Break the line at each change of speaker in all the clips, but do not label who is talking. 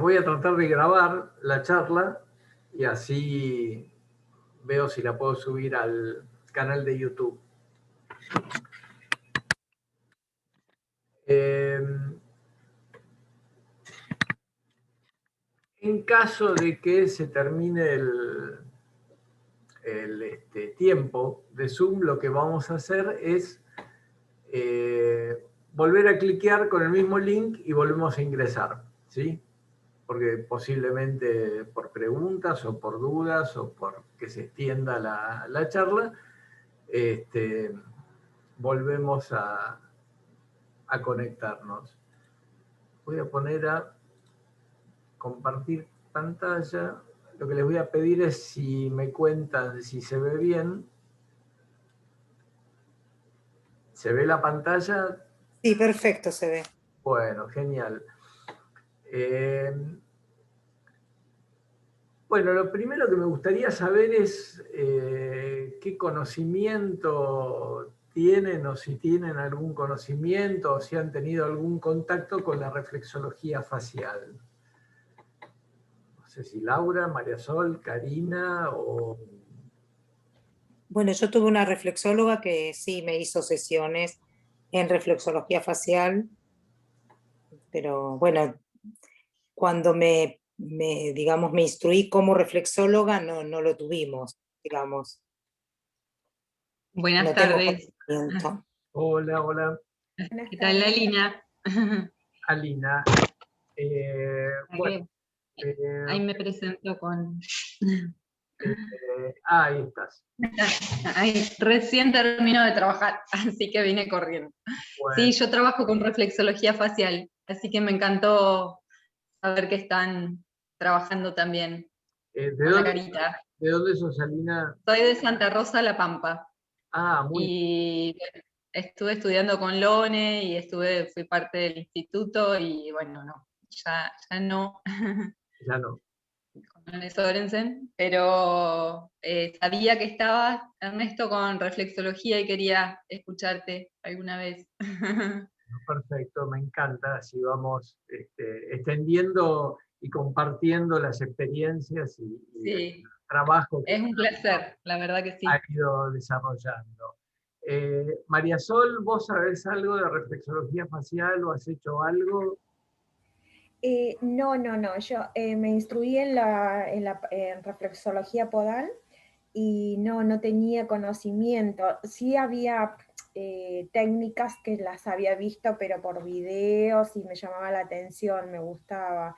voy a tratar de grabar la charla y así veo si la puedo subir al canal de YouTube. En caso de que se termine el tiempo de Zoom, lo que vamos a hacer es volver a cliquear con el mismo link y volvemos a ingresar, ¿sí? Porque posiblemente por preguntas o por dudas o por que se extienda la charla, volvemos a conectarnos. Voy a poner a compartir pantalla. Lo que les voy a pedir es si me cuentan si se ve bien. ¿Se ve la pantalla?
Sí, perfecto, se ve.
Bueno, genial. Bueno, lo primero que me gustaría saber es qué conocimiento tienen o si tienen algún conocimiento o si han tenido algún contacto con la reflexología facial. No sé si Laura, María Sol, Karina o...
Bueno, yo tuve una reflexóloga que sí me hizo sesiones en reflexología facial, pero bueno, cuando digamos, me instruí como reflexóloga, no lo tuvimos, digamos.
Buenas tardes.
Hola, hola.
¿Qué tal, Alina?
Alina. Bueno,
ahí me presento con...
ahí estás.
Ay, recién termino de trabajar, así que vine corriendo. Bueno. Sí, yo trabajo con reflexología facial, así que me encantó saber que están trabajando también con la carita.
¿De dónde sos, Alina?
Soy de Santa Rosa, La Pampa.
Ah, muy
bien. Y bueno, estuve estudiando con Lone y fui parte del instituto y bueno, no, ya no.
Ya no.
Con Sorensen, pero sabía que estabas, Ernesto, con reflexología y quería escucharte alguna vez.
Perfecto, me encanta, así vamos extendiendo y compartiendo las experiencias y
sí,
el trabajo que
es un placer, la verdad que sí.
ha ido desarrollando. María Sol, ¿vos sabés algo de reflexología facial o has hecho algo?
No, yo me instruí en reflexología podal y no tenía conocimiento. Sí había técnicas que las había visto, pero por videos y me llamaba la atención, me gustaba.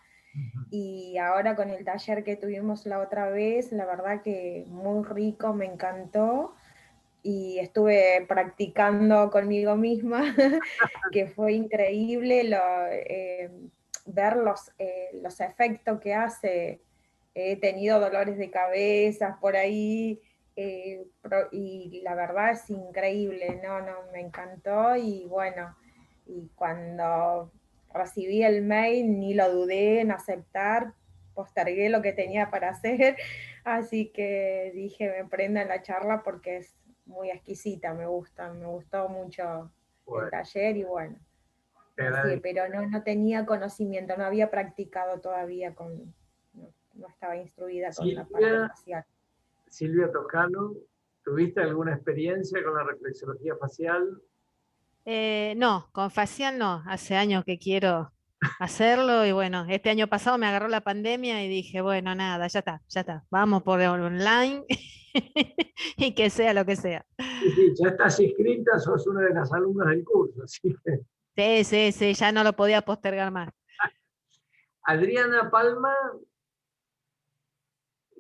Y ahora con el taller que tuvimos la otra vez, la verdad que muy rico, me encantó. Y estuve practicando conmigo misma, que fue increíble ver los efectos que hace. He tenido dolores de cabeza por ahí, y la verdad es increíble, no, me encantó. Y bueno, y cuando recibí el mail ni lo dudé en aceptar, postergué lo que tenía para hacer, así que dije, me prenda en la charla porque es muy exquisita, me gustó mucho el taller y bueno. Sí, pero no tenía conocimiento, no había practicado todavía no estaba instruida con la parte facial.
Silvia Toscano, ¿tuviste alguna experiencia con la reflexología facial?
No, con facial no, hace años que quiero hacerlo y bueno, este año pasado me agarró la pandemia y dije, bueno, nada, ya está, vamos por online y que sea lo que sea.
Sí, ya estás inscrita, sos una de las alumnas del curso, así que...
Sí, ya no lo podía postergar más.
Adriana Palma,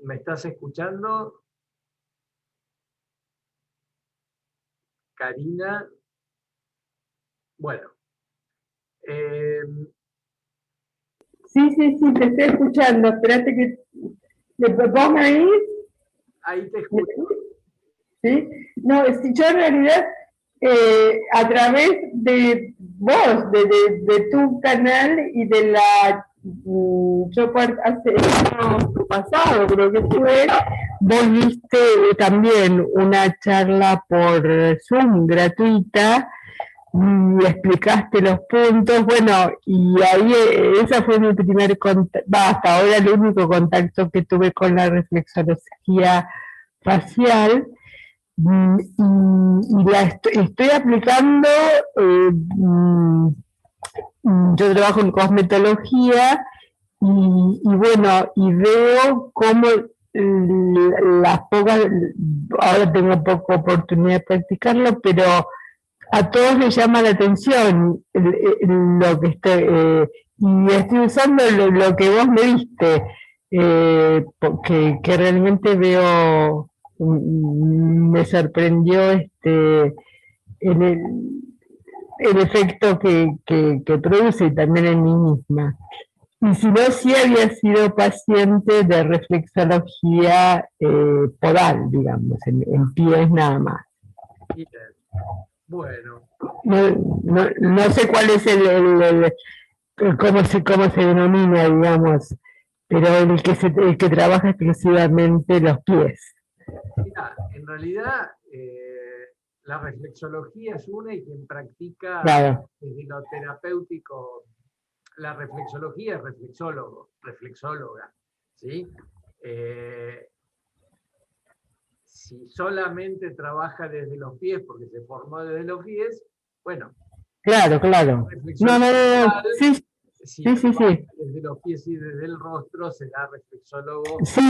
¿me estás escuchando? Karina. Bueno.
Sí, te estoy escuchando. Espérate que me ponga ahí.
Ahí te escucho.
¿Sí? No, si yo en realidad, a través de vos, de tu canal y de yo hace el año pasado, creo que fue, vos diste también una charla por Zoom gratuita y explicaste los puntos, bueno, y ahí esa fue mi primer contacto, hasta ahora el único contacto que tuve con la reflexología facial, y la estoy aplicando, yo trabajo en cosmetología, y bueno, y veo cómo las pocas, ahora tengo poca oportunidad de practicarlo, pero a todos les llama la atención lo que estoy, y estoy usando lo que vos me diste, porque que realmente veo, me sorprendió el, el efecto que produce y también en mí misma. Y si no, sí había sido paciente de reflexología podal, digamos, en pies nada más.
Bien. Bueno.
No sé cuál es cómo se denomina, digamos, pero el que trabaja exclusivamente los pies.
Mira, en realidad la reflexología es una, y quien practica
Claro.
desde lo terapéutico la reflexología es reflexólogo, reflexóloga, ¿sí? Si solamente trabaja desde los pies porque se formó desde los pies, bueno.
Claro. No. Sí.
Si
Sí.
desde los pies y desde el rostro, será reflexólogo.
Sí,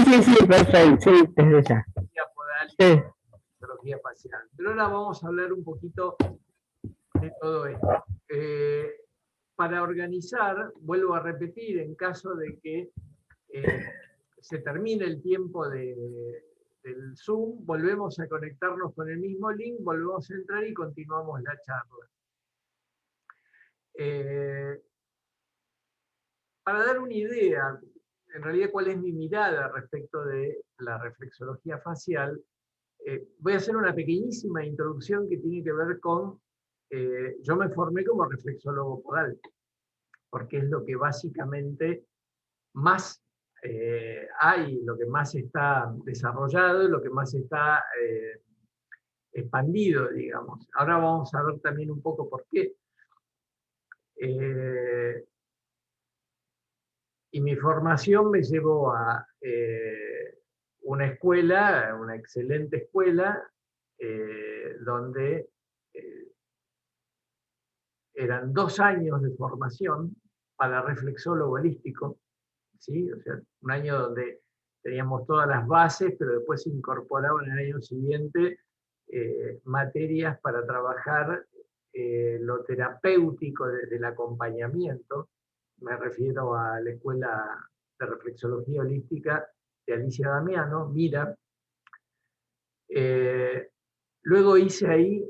perfecto, sí, desde ya.
Podal,
sí.
Reflexología facial. Pero ahora vamos a hablar un poquito de todo esto. Para organizar, vuelvo a repetir, en caso de que se termine el tiempo del Zoom, volvemos a conectarnos con el mismo link, volvemos a entrar y continuamos la charla. Para dar una idea, en realidad, cuál es mi mirada respecto de la reflexología facial, voy a hacer una pequeñísima introducción que tiene que ver con, yo me formé como reflexólogo podal, porque es lo que básicamente más hay, lo que más está desarrollado, lo que más está expandido, digamos. Ahora vamos a ver también un poco por qué. Y mi formación me llevó a una escuela, una excelente escuela, donde eran 2 años de formación para reflexólogo holístico, ¿sí? O sea, un año donde teníamos todas las bases, pero después se incorporaban en el año siguiente materias para trabajar lo terapéutico desde el acompañamiento. Me refiero a la Escuela de Reflexología Holística de Alicia Damiano, Mira. Luego hice ahí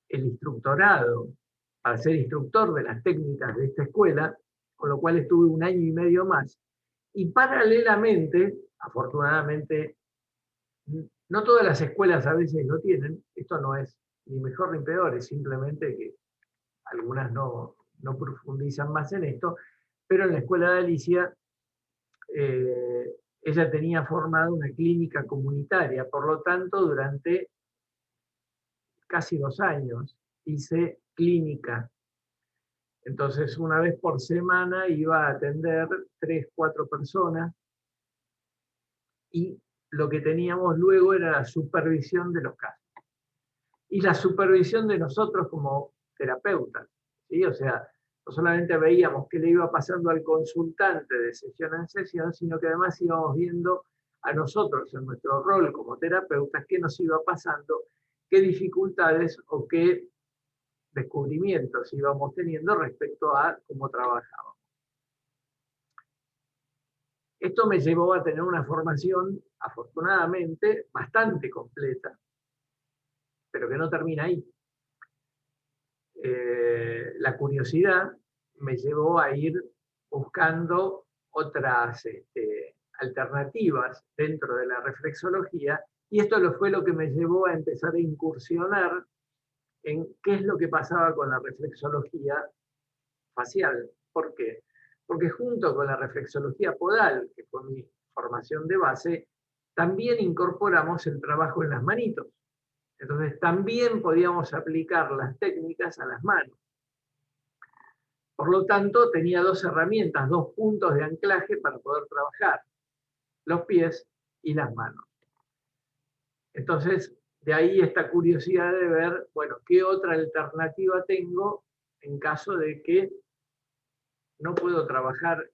el instructorado para ser instructor de las técnicas de esta escuela, con lo cual estuve 1 año y medio más. Y paralelamente, afortunadamente, no todas las escuelas a veces lo tienen, esto no es ni mejor ni peor, es simplemente que algunas no profundizan más en esto, pero en la escuela de Alicia ella tenía formada una clínica comunitaria, por lo tanto, durante casi 2 años hice clínica. Entonces, una vez por semana iba a atender 3, 4 personas, y lo que teníamos luego era la supervisión de los casos. Y la supervisión de nosotros como terapeutas, ¿sí? O sea, no solamente veíamos qué le iba pasando al consultante de sesión en sesión, sino que además íbamos viendo a nosotros en nuestro rol como terapeutas qué nos iba pasando, qué dificultades o qué descubrimientos íbamos teniendo respecto a cómo trabajábamos. Esto me llevó a tener una formación, afortunadamente, bastante completa, pero que no termina ahí. La curiosidad me llevó a ir buscando otras alternativas dentro de la reflexología, y esto fue lo que me llevó a empezar a incursionar en qué es lo que pasaba con la reflexología facial. ¿Por qué? Porque junto con la reflexología podal, que fue mi formación de base, también incorporamos el trabajo en las manitos. Entonces también podíamos aplicar las técnicas a las manos. Por lo tanto, tenía dos herramientas, dos puntos de anclaje para poder trabajar, los pies y las manos. Entonces, de ahí esta curiosidad de ver, bueno, qué otra alternativa tengo en caso de que no puedo trabajar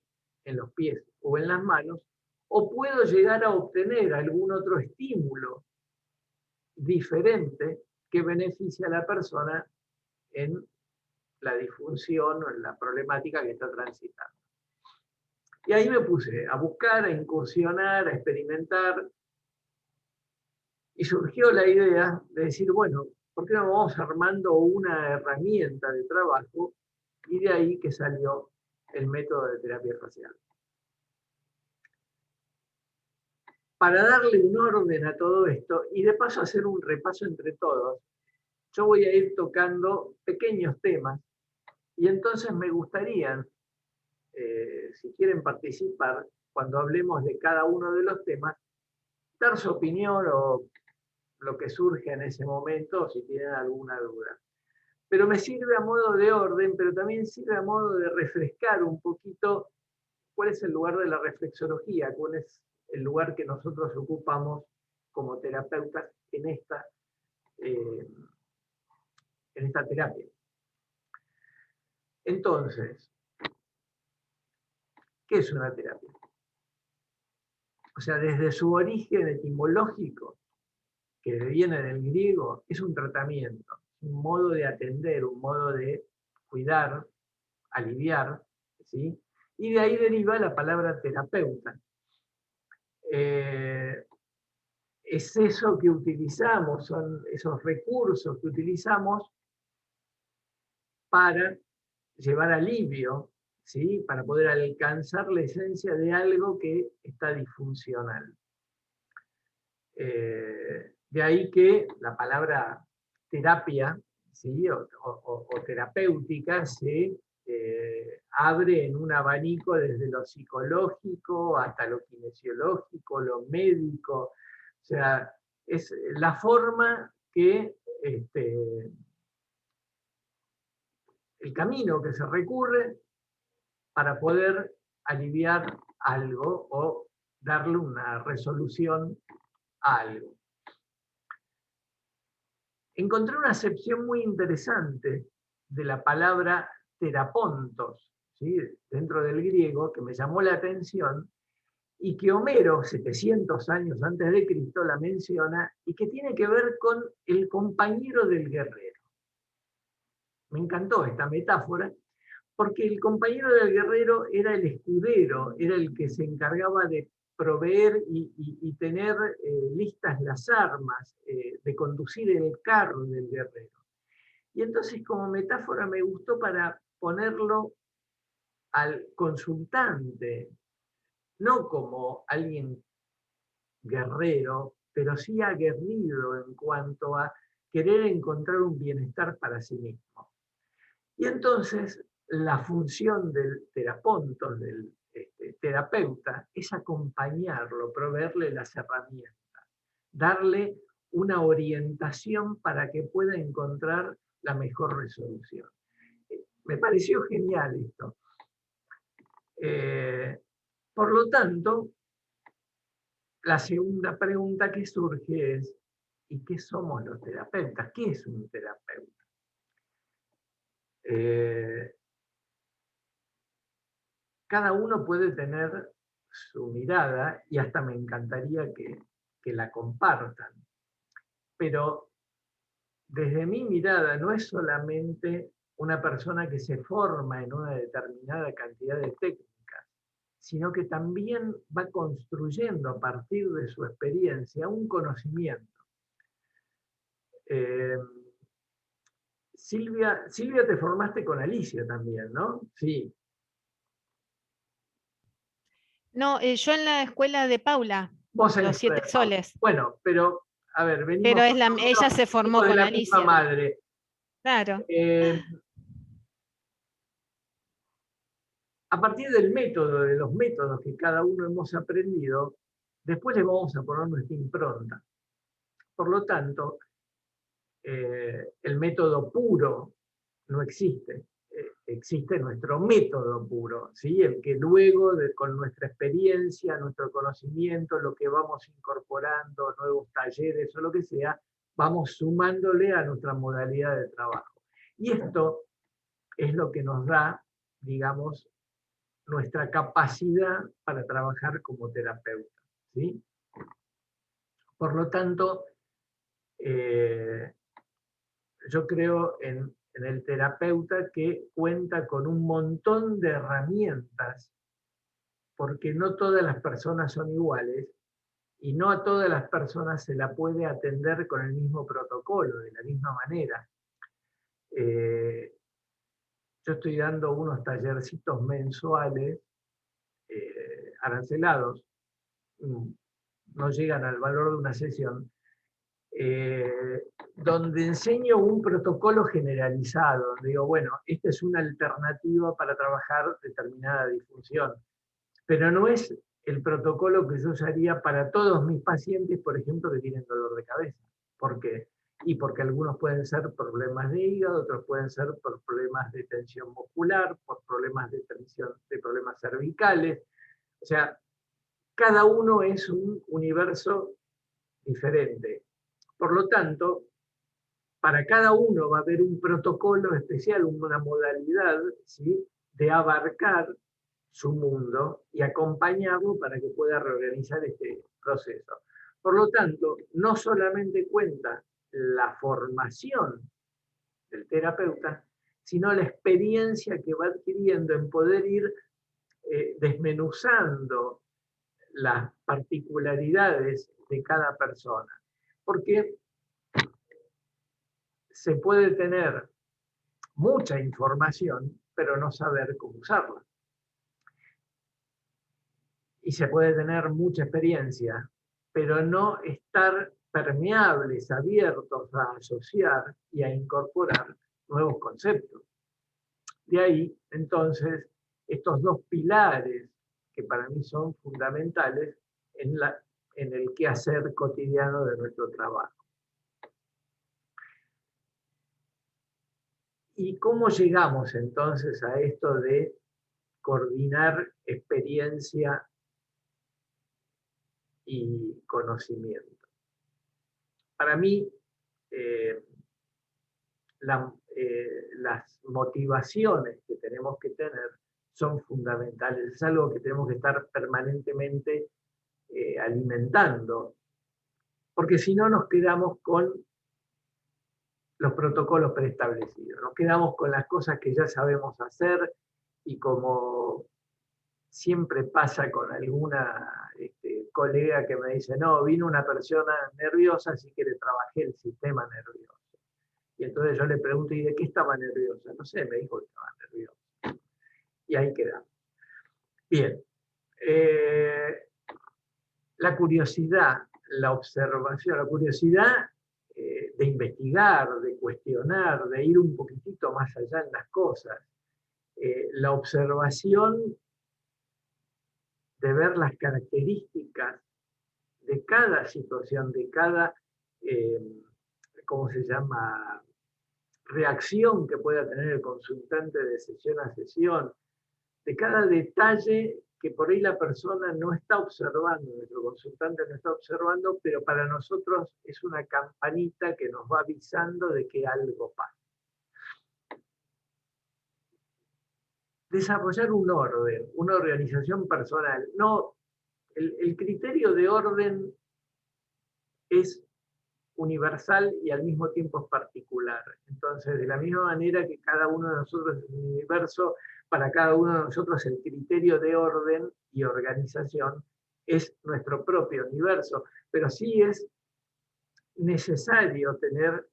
en los pies o en las manos, o puedo llegar a obtener algún otro estímulo diferente que beneficie a la persona en la disfunción o en la problemática que está transitando. Y ahí me puse a buscar, a incursionar, a experimentar, y surgió la idea de decir, bueno, ¿por qué no vamos armando una herramienta de trabajo? Y de ahí que salió el método de terapia facial. Para darle un orden a todo esto, y de paso hacer un repaso entre todos, yo voy a ir tocando pequeños temas, y entonces me gustaría, si quieren participar, cuando hablemos de cada uno de los temas, dar su opinión o lo que surge en ese momento, si tienen alguna duda. Pero me sirve a modo de orden, pero también sirve a modo de refrescar un poquito cuál es el lugar de la reflexología, cuál es el lugar que nosotros ocupamos como terapeutas en esta terapia. Entonces, ¿qué es una terapia? O sea, desde su origen etimológico, que viene del griego, es un tratamiento, un modo de atender, un modo de cuidar, aliviar, ¿sí? Y de ahí deriva la palabra terapeuta. Es eso que utilizamos, son esos recursos que utilizamos para llevar alivio, ¿sí? Para poder alcanzar la esencia de algo que está disfuncional. De ahí que la palabra terapia, ¿sí? o terapéutica se abre en un abanico desde lo psicológico hasta lo kinesiológico, lo médico. O sea, es la forma que el camino que se recurre para poder aliviar algo o darle una resolución a algo. Encontré una acepción muy interesante de la palabra terapontos, ¿sí? Dentro del griego, que me llamó la atención, y que Homero, 700 años antes de Cristo, la menciona, y que tiene que ver con el compañero del guerrero. Me encantó esta metáfora, porque el compañero del guerrero era el escudero, era el que se encargaba de proveer y tener listas las armas, de conducir el carro del guerrero. Y entonces como metáfora me gustó para ponerlo al consultante, no como alguien guerrero, pero sí aguerrido en cuanto a querer encontrar un bienestar para sí mismo. Y entonces la función del terapontos, del terapeuta, es acompañarlo, proveerle las herramientas, darle una orientación para que pueda encontrar la mejor resolución. Me pareció genial esto. Por lo tanto, la segunda pregunta que surge es, ¿y qué somos los terapeutas? ¿Qué es un terapeuta? Cada uno puede tener su mirada y hasta me encantaría que la compartan. Pero desde mi mirada no es solamente una persona que se forma en una determinada cantidad de técnicas, sino que también va construyendo a partir de su experiencia un conocimiento. Silvia, te formaste con Alicia también, ¿no? Sí.
No, yo en la escuela de Paula,
Vos en
los 7 soles.
Bueno, pero, a ver, venimos...
Pero ella se formó con
la
Alicia.
misma madre.
Claro.
A partir del método, de los métodos que cada uno hemos aprendido, después le vamos a poner nuestra impronta. Por lo tanto, el método puro no existe. Existe nuestro método puro, ¿sí? El que luego, con nuestra experiencia, nuestro conocimiento, lo que vamos incorporando, nuevos talleres o lo que sea, vamos sumándole a nuestra modalidad de trabajo. Y esto es lo que nos da, digamos, nuestra capacidad para trabajar como terapeuta, ¿sí? Por lo tanto, yo creo en el terapeuta que cuenta con un montón de herramientas, porque no todas las personas son iguales y no a todas las personas se la puede atender con el mismo protocolo, de la misma manera. Yo estoy dando unos tallercitos mensuales arancelados, no llegan al valor de una sesión, donde enseño un protocolo generalizado, donde digo, bueno, esta es una alternativa para trabajar determinada disfunción, pero no es el protocolo que yo usaría para todos mis pacientes, por ejemplo, que tienen dolor de cabeza. ¿Por qué? Y porque algunos pueden ser problemas de hígado, otros pueden ser por problemas de tensión muscular, por problemas de tensión, de problemas cervicales. O sea, cada uno es un universo diferente. Por lo tanto, para cada uno va a haber un protocolo especial, una modalidad, ¿sí?, de abarcar su mundo y acompañarlo para que pueda reorganizar este proceso. Por lo tanto, no solamente cuenta la formación del terapeuta, sino la experiencia que va adquiriendo en poder ir desmenuzando las particularidades de cada persona. Porque se puede tener mucha información, pero no saber cómo usarla. Y se puede tener mucha experiencia, pero no estar permeables, abiertos a asociar y a incorporar nuevos conceptos. De ahí, entonces, estos dos pilares que para mí son fundamentales en el quehacer cotidiano de nuestro trabajo. ¿Y cómo llegamos entonces a esto de coordinar experiencia y conocimiento? Para mí, las motivaciones que tenemos que tener son fundamentales. Es algo que tenemos que estar permanentemente alimentando, porque si no nos quedamos con los protocolos preestablecidos, nos quedamos con las cosas que ya sabemos hacer y como siempre pasa con alguna colega que me dice, no, vino una persona nerviosa, así que le trabajé el sistema nervioso. Y entonces yo le pregunto, ¿y de qué estaba nerviosa? No sé, me dijo que estaba nerviosa. Y ahí quedamos. Bien. La curiosidad, la observación, la curiosidad de investigar, de cuestionar, de ir un poquitito más allá en las cosas. La observación de ver las características de cada situación, de cada, ¿cómo se llama?, reacción que pueda tener el consultante de sesión a sesión, de cada detalle que por ahí la persona no está observando, nuestro consultante no está observando, pero para nosotros es una campanita que nos va avisando de que algo pasa. Desarrollar un orden, una organización personal. No, el criterio de orden es universal y al mismo tiempo es particular. Entonces, de la misma manera que cada uno de nosotros es un universo, para cada uno de nosotros el criterio de orden y organización es nuestro propio universo, pero sí es necesario tener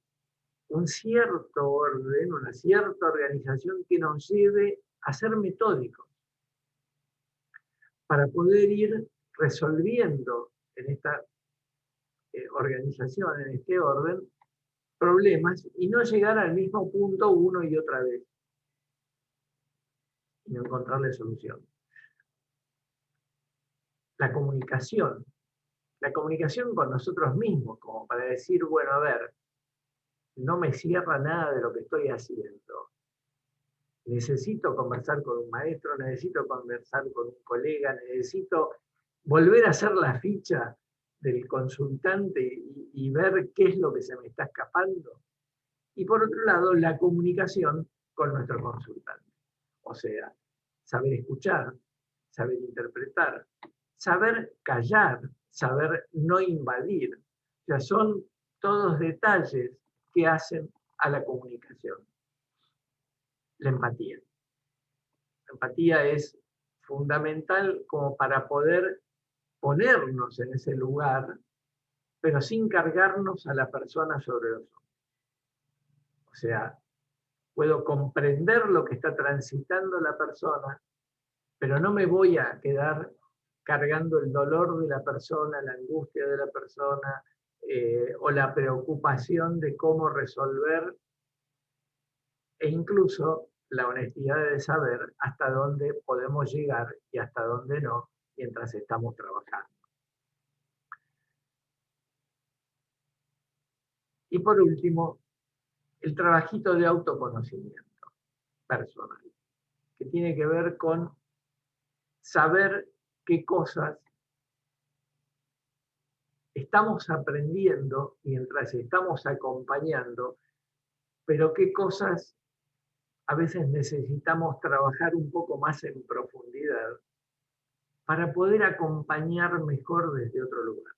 un cierto orden, una cierta organización que nos lleve a ser metódicos, para poder ir resolviendo en esta organización, en este orden, problemas y no llegar al mismo punto una y otra vez y no encontrarle solución. La comunicación con nosotros mismos, como para decir, bueno, a ver, no me cierra nada de lo que estoy haciendo. Necesito conversar con un maestro, necesito conversar con un colega, necesito volver a hacer la ficha del consultante y ver qué es lo que se me está escapando. Y por otro lado, la comunicación con nuestro consultante. O sea, saber escuchar, saber interpretar, saber callar, saber no invadir. O sea, son todos detalles que hacen a la comunicación. La empatía. La empatía es fundamental como para poder ponernos en ese lugar, pero sin cargarnos a la persona sobre los hombros. O sea, puedo comprender lo que está transitando la persona, pero no me voy a quedar cargando el dolor de la persona, la angustia de la persona, o la preocupación de cómo resolver, e incluso la honestidad de saber hasta dónde podemos llegar y hasta dónde no, mientras estamos trabajando. Y por último, el trabajito de autoconocimiento personal, que tiene que ver con saber qué cosas estamos aprendiendo mientras estamos acompañando, pero qué cosas a veces necesitamos trabajar un poco más en profundidad para poder acompañar mejor desde otro lugar.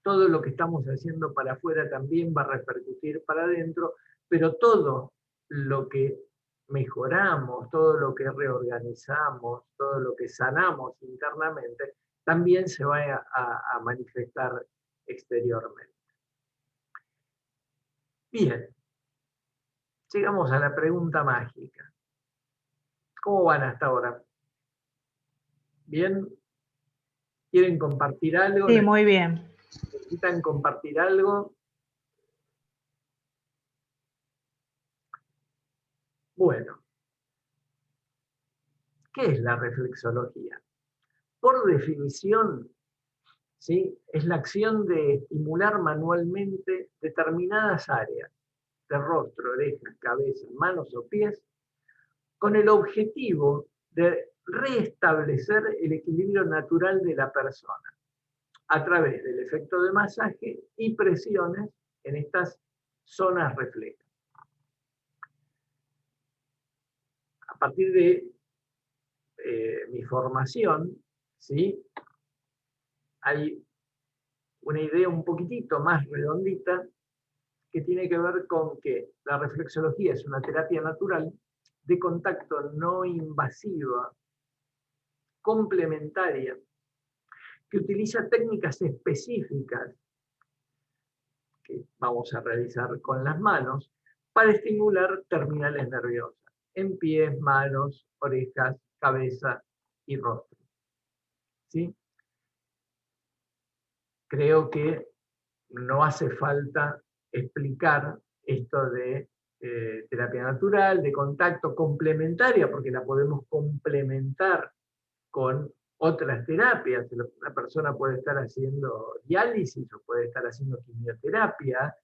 Todo lo que estamos haciendo para afuera también va a repercutir para adentro, pero todo lo que mejoramos, todo lo que reorganizamos, todo lo que sanamos internamente, también se va a manifestar exteriormente. Bien, llegamos a la pregunta mágica. ¿Cómo van hasta ahora? ¿Bien? ¿Quieren compartir algo?
Sí, muy bien.
¿Necesitan compartir algo? Bueno, ¿qué es la reflexología? Por definición, ¿sí?, es la acción de estimular manualmente determinadas áreas de rostro, orejas, cabeza, manos o pies, con el objetivo de restablecer el equilibrio natural de la persona a través del efecto de masaje y presiones en estas zonas reflejas. A partir de mi formación, ¿sí?, hay una idea un poquitito más redondita que tiene que ver con que la reflexología es una terapia natural de contacto no invasiva, complementaria, que utiliza técnicas específicas que vamos a realizar con las manos para estimular terminales nerviosas en pies, manos, orejas, cabeza y rostro. ¿Sí? Creo que no hace falta explicar esto de terapia natural, de contacto complementaria, porque la podemos complementar con otras terapias. Una persona puede estar haciendo diálisis o puede estar haciendo quimioterapia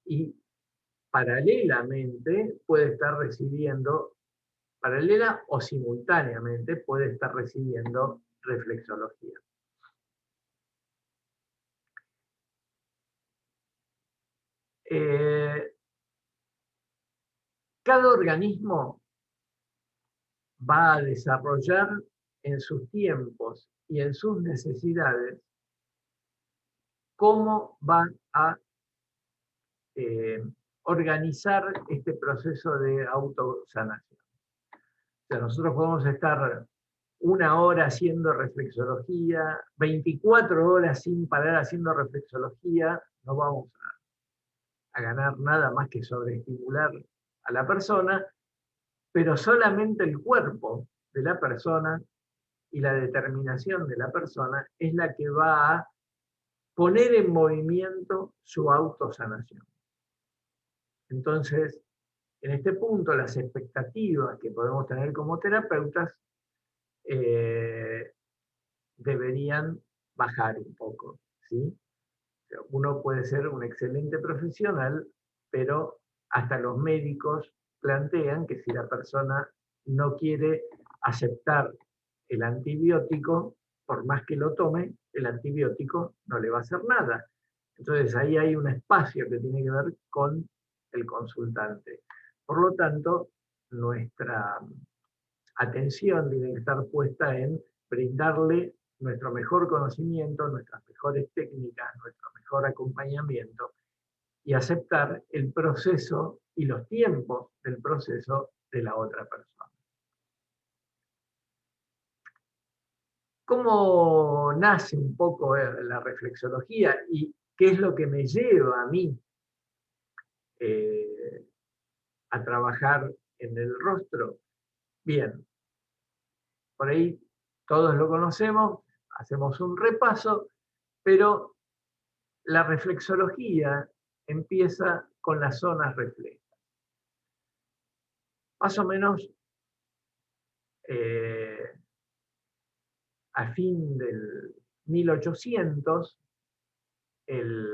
y paralelamente puede estar recibiendo, paralela o simultáneamente puede estar recibiendo reflexología. Cada organismo va a desarrollar en sus tiempos y en sus necesidades cómo va a organizar este proceso de autosanación. O sea, nosotros podemos estar 1 hora haciendo reflexología, 24 horas sin parar haciendo reflexología, no vamos a ganar nada más que sobreestimular a la persona, pero solamente el cuerpo de la persona y la determinación de la persona es la que va a poner en movimiento su autosanación. Entonces, en este punto, las expectativas que podemos tener como terapeutas deberían bajar un poco, ¿sí? Uno puede ser un excelente profesional pero hasta los médicos plantean que si la persona no quiere aceptar el antibiótico, por más que lo tome, el antibiótico no le va a hacer nada. Entonces ahí hay un espacio que tiene que ver con el consultante. Por lo tanto, nuestra atención tiene que estar puesta en brindarle nuestro mejor conocimiento, nuestras mejores técnicas, nuestro mejor acompañamiento y aceptar el proceso y los tiempos del proceso de la otra persona. ¿Cómo nace un poco la reflexología y qué es lo que me lleva a mí a trabajar en el rostro? Bien, por ahí todos lo conocemos, hacemos un repaso, pero la reflexología empieza con las zonas reflejas. Más o menos a fin del 1800, el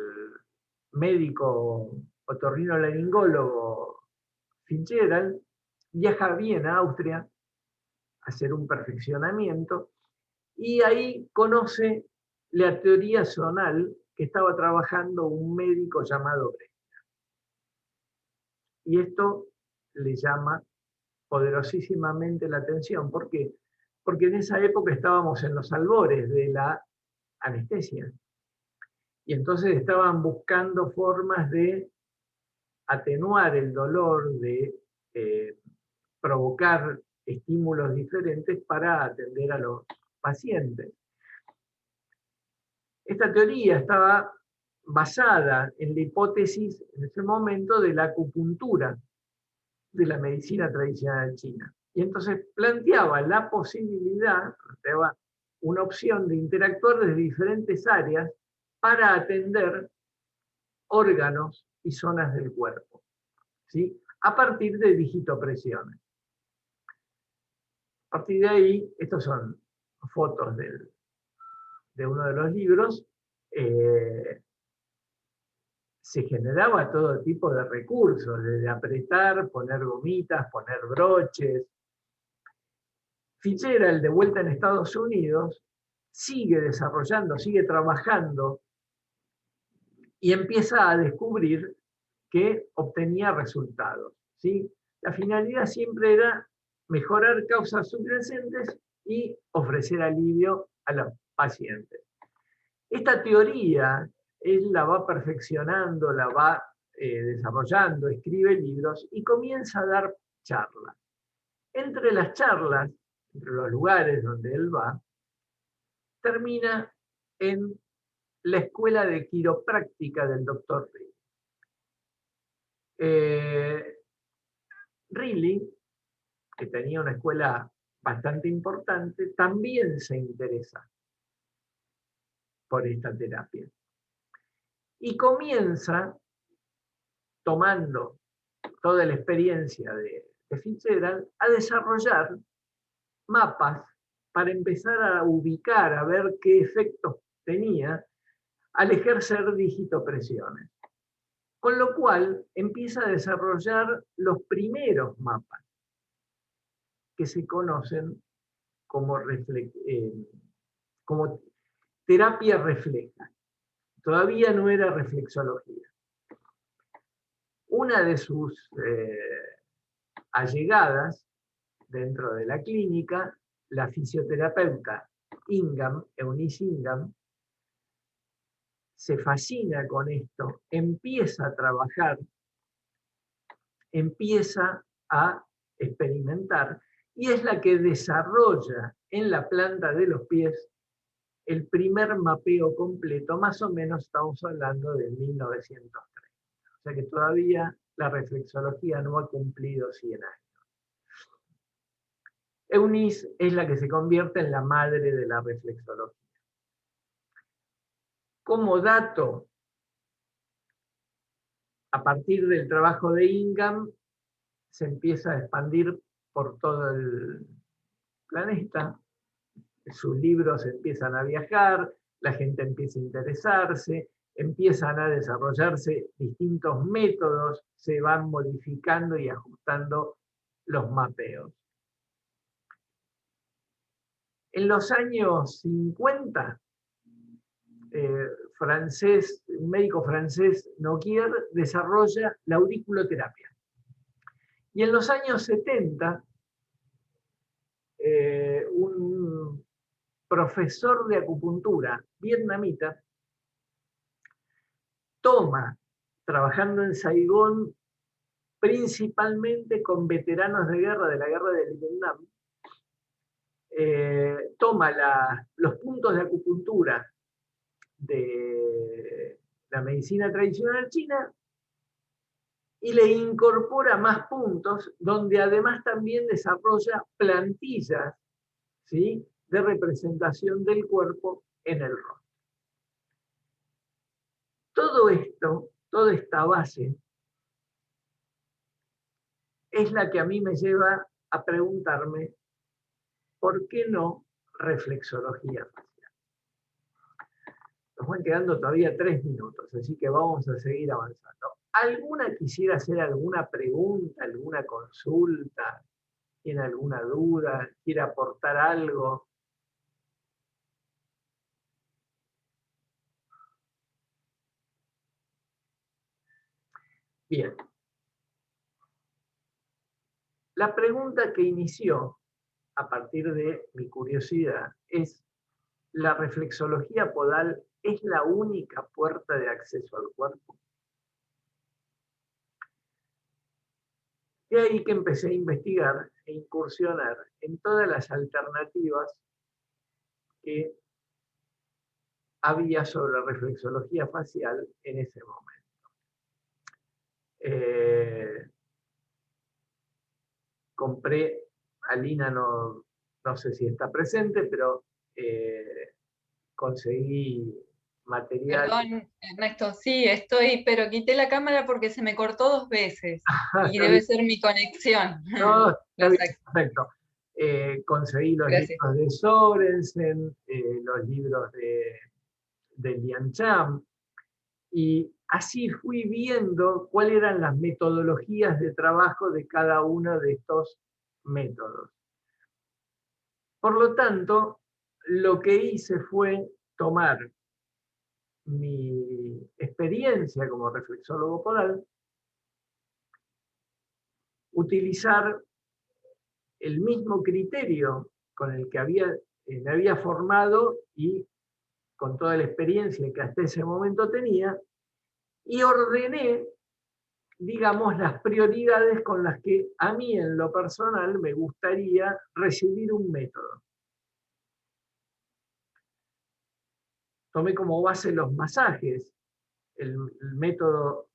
médico otorrinolaringólogo Fitzgerald viaja a Viena, Austria, a hacer un perfeccionamiento, y ahí conoce la teoría zonal que estaba trabajando un médico llamado Brenner. Y esto le llama poderosísimamente la atención. ¿Por qué? Porque en esa época estábamos en los albores de la anestesia. Y entonces estaban buscando formas de atenuar el dolor, de provocar estímulos diferentes para atender a los pacientes. Esta teoría estaba basada en la hipótesis, en ese momento, de la acupuntura, de la medicina tradicional china. Y entonces planteaba la posibilidad, planteaba una opción de interactuar desde diferentes áreas para atender órganos y zonas del cuerpo, ¿sí? A partir de digitopresiones. A partir de ahí, estos son fotos de uno de los libros, se generaba todo tipo de recursos, desde apretar, poner gomitas, poner broches. Fitzgerald, de vuelta en Estados Unidos, sigue desarrollando, sigue trabajando y empieza a descubrir que obtenía resultados, ¿sí? La finalidad siempre era mejorar causas subyacentes y ofrecer alivio a los pacientes. Esta teoría él la va perfeccionando, la va desarrollando, escribe libros y comienza a dar charlas. Entre las charlas, entre los lugares donde él va, termina en la escuela de quiropráctica del Dr. Riley, que tenía una escuela bastante importante, también se interesa por esta terapia. Y comienza, tomando toda la experiencia de Fitzgerald, a desarrollar mapas para empezar a ubicar, a ver qué efectos tenía al ejercer digitopresiones. Con lo cual empieza a desarrollar los primeros mapas que se conocen como terapia refleja. Todavía no era reflexología. Una de sus allegadas dentro de la clínica, la fisioterapeuta Ingham, Eunice Ingham, se fascina con esto, empieza a trabajar, empieza a experimentar, y es la que desarrolla en la planta de los pies el primer mapeo completo, más o menos estamos hablando de 1930. O sea que todavía la reflexología no ha cumplido 100 años. Eunice es la que se convierte en la madre de la reflexología. Como dato, a partir del trabajo de Ingham, se empieza a expandir por todo el planeta, sus libros empiezan a viajar, la gente empieza a interesarse, empiezan a desarrollarse distintos métodos, se van modificando y ajustando los mapeos. En los años 50, un médico francés, Noguier, desarrolla la auriculoterapia. Y en los años 70, un profesor de acupuntura vietnamita toma, trabajando en Saigón, principalmente con veteranos de guerra, de la guerra del Vietnam, toma los puntos de acupuntura de la medicina tradicional china y le incorpora más puntos, donde además también desarrolla plantillas, ¿sí?, de representación del cuerpo en el rostro. Todo esto, toda esta base, es la que a mí me lleva a preguntarme, ¿por qué no reflexología facial? Nos van quedando todavía 3 minutos, así que vamos a seguir avanzando. ¿Alguna quisiera hacer alguna pregunta, alguna consulta? ¿Tiene alguna duda? ¿Quiere aportar algo? Bien. La pregunta que inició a partir de mi curiosidad es: ¿la reflexología podal es la única puerta de acceso al cuerpo? De ahí que empecé a investigar e incursionar en todas las alternativas que había sobre reflexología facial en ese momento. Compré, Alina no sé si está presente, pero conseguí material.
Perdón, Ernesto, sí, estoy, pero quité la cámara porque se me cortó 2 veces y debe ser mi conexión.
No, está bien, perfecto. Conseguí los libros de Sorensen, los libros de Lian Cham, y así fui viendo cuáles eran las metodologías de trabajo de cada uno de estos métodos. Por lo tanto, lo que hice fue tomar mi experiencia como reflexólogo podal, utilizar el mismo criterio con el que me había formado y con toda la experiencia que hasta ese momento tenía, y ordené, digamos, las prioridades con las que a mí en lo personal me gustaría recibir un método. Tomé como base los masajes. El método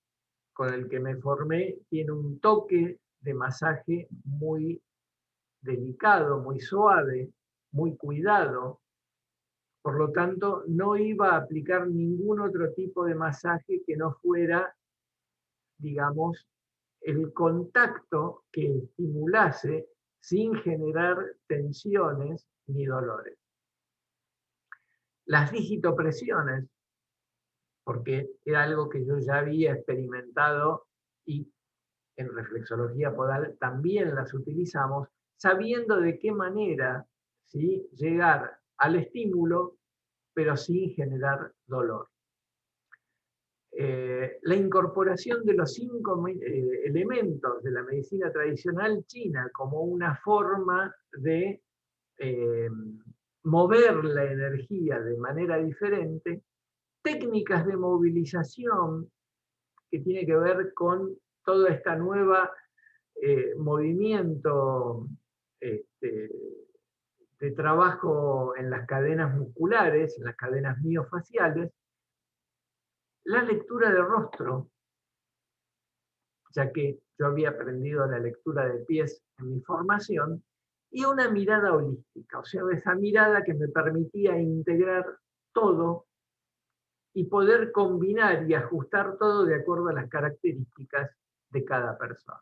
con el que me formé tiene un toque de masaje muy delicado, muy suave, muy cuidado. Por lo tanto, no iba a aplicar ningún otro tipo de masaje que no fuera, digamos, el contacto que estimulase sin generar tensiones ni dolores. Las digitopresiones, porque era algo que yo ya había experimentado y en reflexología podal también las utilizamos, sabiendo de qué manera, ¿sí?, llegar al estímulo, pero sin generar dolor. La incorporación de los 5 elementos de la medicina tradicional china como una forma de mover la energía de manera diferente, técnicas de movilización que tiene que ver con toda esta nueva movimiento de trabajo en las cadenas musculares, en las cadenas miofaciales, la lectura de rostro, ya que yo había aprendido la lectura de pies en mi formación, y una mirada holística, o sea, esa mirada que me permitía integrar todo y poder combinar y ajustar todo de acuerdo a las características de cada persona.